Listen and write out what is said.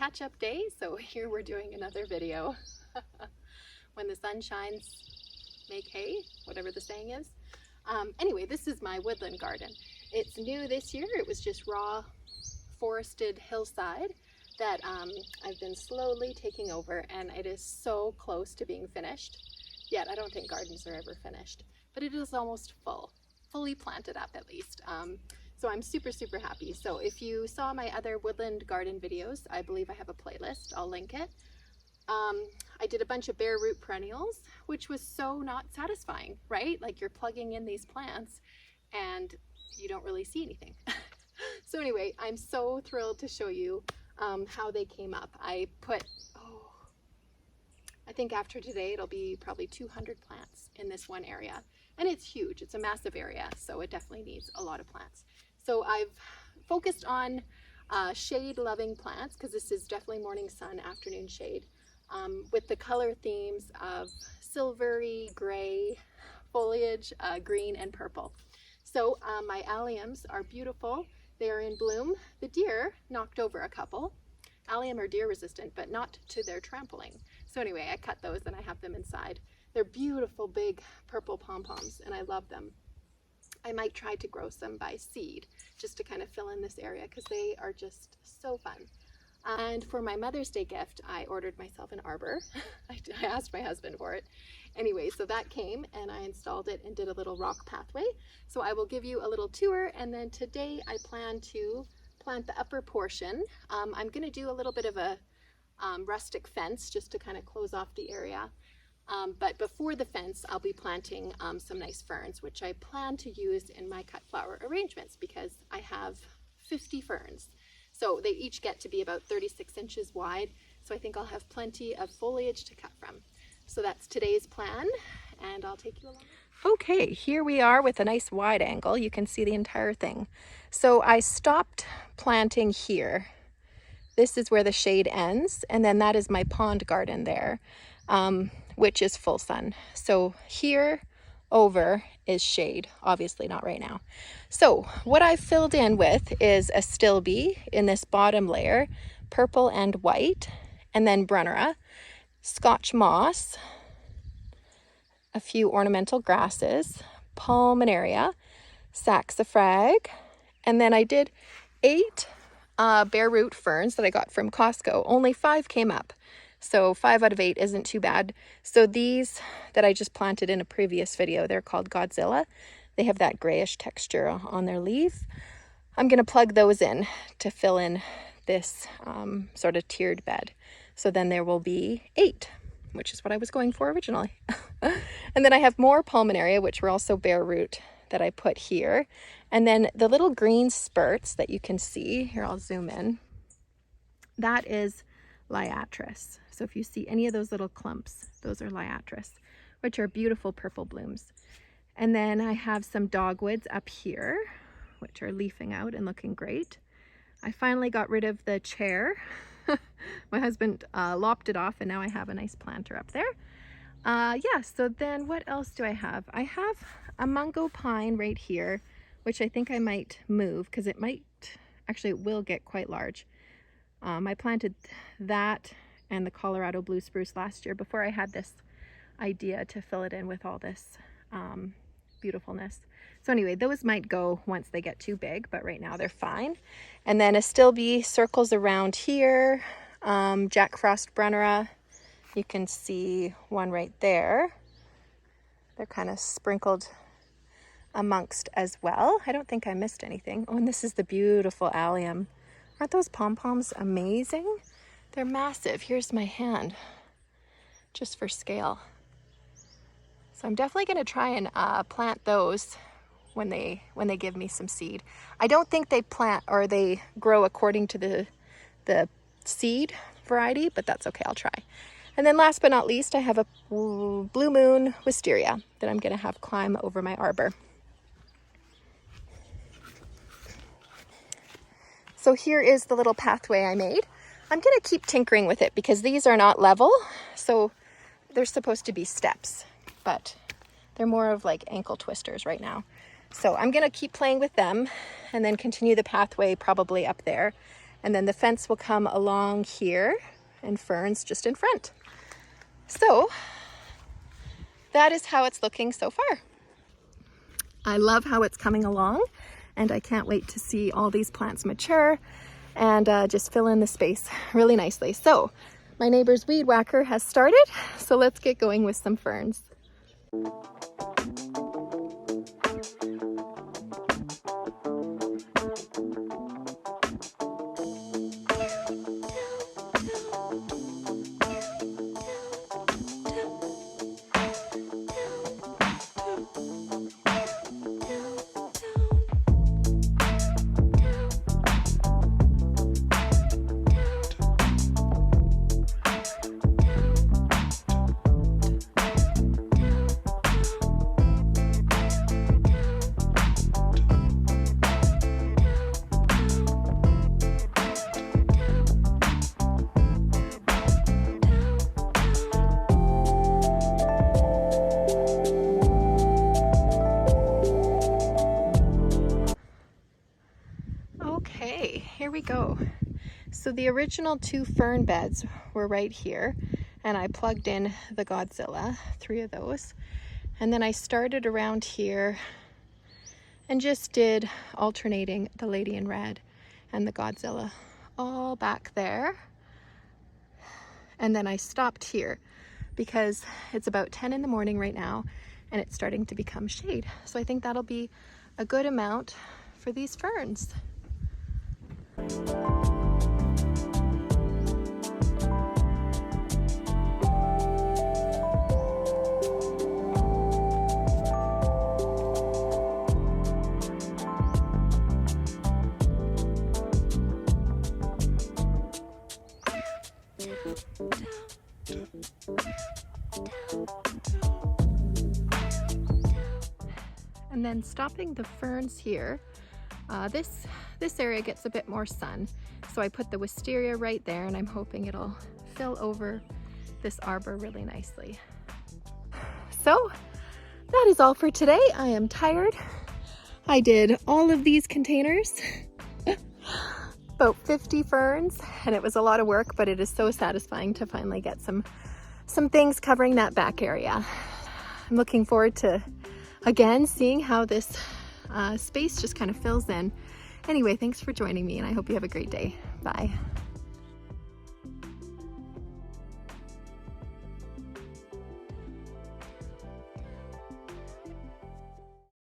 catch-up day, so here we're doing another video. When the sun shines, make hay, whatever the saying is. Anyway, this is my woodland garden. It's new this year. It was just raw forested hillside that I've been slowly taking over, and it is so close to being finished. Yet I don't think gardens are ever finished, but it is almost fully planted up at least. So I'm super happy. So if you saw my other woodland garden videos, I believe I have a playlist. I'll link it. I did a bunch of bare root perennials, which was so not satisfying, right? Like you're plugging in these plants and you don't really see anything. So anyway, I'm so thrilled to show you how they came up. I think after today it'll be probably 200 plants in this one area, and it's huge. It's a massive area, so it definitely needs a lot of plants. So I've focused on shade loving plants, because this is definitely morning sun, afternoon shade, with the color themes of silvery gray foliage, green and purple. So my alliums are beautiful. They are in bloom. The deer knocked over a couple. Allium are deer resistant, but not to their trampling. So anyway, I cut those and I have them inside. They're beautiful big purple pom-poms, and I love them. I might try to grow some by seed just to kind of fill in this area, because they are just so fun. And for my Mother's Day gift, I ordered myself an arbor. I asked my husband for it. Anyway, so that came and I installed it and did a little rock pathway. So I will give you a little tour, and then today I plan to plant the upper portion. I'm going to do a little bit of a rustic fence just to kind of close off the area. But before the fence, I'll be planting some nice ferns, which I plan to use in my cut flower arrangements, because I have 50 ferns. So they each get to be about 36 inches wide. So I think I'll have plenty of foliage to cut from. So that's today's plan, and I'll take you along. Okay, here we are with a nice wide angle. You can see the entire thing. So I stopped planting here. This is where the shade ends, and then that is my pond garden there. Which is full sun. So here over is shade, obviously not right now. So what I filled in with is a stilby in this bottom layer, purple and white, and then brunnera, Scotch moss, a few ornamental grasses, palmaria, saxifrage, and then I did 8 bare root ferns that I got from Costco. Only 5 came up. So 5 out of 8 isn't too bad. So these that I just planted in a previous video, they're called Godzilla. They have that grayish texture on their leaf. I'm going to plug those in to fill in this sort of tiered bed. So then there will be 8, which is what I was going for originally. And then I have more palmaria, which were also bare root, that I put here. And then the little green spurts that you can see, here I'll zoom in, that is liatris. So if you see any of those little clumps, those are liatris, which are beautiful purple blooms. And then I have some dogwoods up here, which are leafing out and looking great. I finally got rid of the chair. My husband lopped it off, and now I have a nice planter up there. Yeah, so then what else do I have? I have a mungo pine right here, which I think I might move, because it will get quite large. I planted that and the Colorado blue spruce last year before I had this idea to fill it in with all this beautifulness. So anyway, those might go once they get too big, but right now they're fine. And then a stilby circles around here, Jack Frost brunnera. You can see one right there. They're kind of sprinkled amongst as well. I don't think I missed anything. Oh, and this is the beautiful allium. Aren't those pom-poms amazing? They're massive. Here's my hand, just for scale. So I'm definitely going to try and plant those when they give me some seed. I don't think they plant or they grow according to the seed variety, but that's okay. I'll try. And then last but not least, I have a blue moon wisteria that I'm going to have climb over my arbor. So here is the little pathway I made. I'm going to keep tinkering with it because these are not level, so they're supposed to be steps, but they're more of like ankle twisters right now. So I'm going to keep playing with them and then continue the pathway probably up there. And then the fence will come along here and ferns just in front. So that is how it's looking so far. I love how it's coming along, and I can't wait to see all these plants mature and just fill in the space really nicely. So my neighbor's weed whacker has started, so let's get going with some ferns. Okay, here we go. So the original 2 fern beds were right here, and I plugged in the Godzilla, 3 of those. And then I started around here and just did alternating the Lady in Red and the Godzilla all back there. And then I stopped here because it's about 10 in the morning right now and it's starting to become shade. So I think that'll be a good amount for these ferns. And then stopping the ferns here, this area gets a bit more sun, so I put the wisteria right there, and I'm hoping it'll fill over this arbor really nicely. So that is all for today. I am tired. I did all of these containers, about 50 ferns, and it was a lot of work, but it is so satisfying to finally get some things covering that back area. I'm looking forward to, again, seeing how this space just kind of fills in. Anyway, thanks for joining me, and I hope you have a great day. Bye.